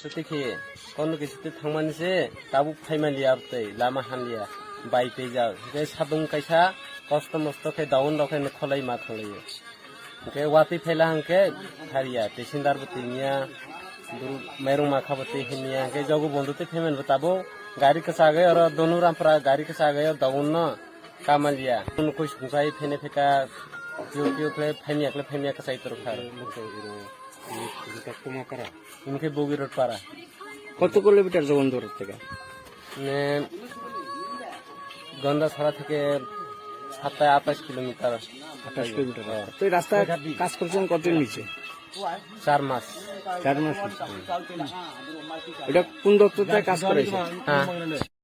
bostati khiye kono kisite thangmanise tabu phaimaliya abtai lama hanliya bai peja ke sadung kaisa kosto mosto ke daun rokai ne kholai ma kholai ke wati phela hangke hariya tesindar butinya duru merung ma khabati hinia ke jogu bondute phemen batabo gari ke sagai aro donu rampra gari ke sagai daun na kamaliya kun koi sungsai phene pheka piu kle phemia ke sai torok har इनके bogie road पारा কত kilometre জগন দূর থেকে? গন্ধা ছড়া থেকে 27-28 kilometre. 28 kilometre. তো এই রাস্তায় কাজ করছেন কতদিন নিচে? 4 মাস। 4 মাস। এটা কোন দপ্তর থেকে কাজ করেছে? হ্যাঁ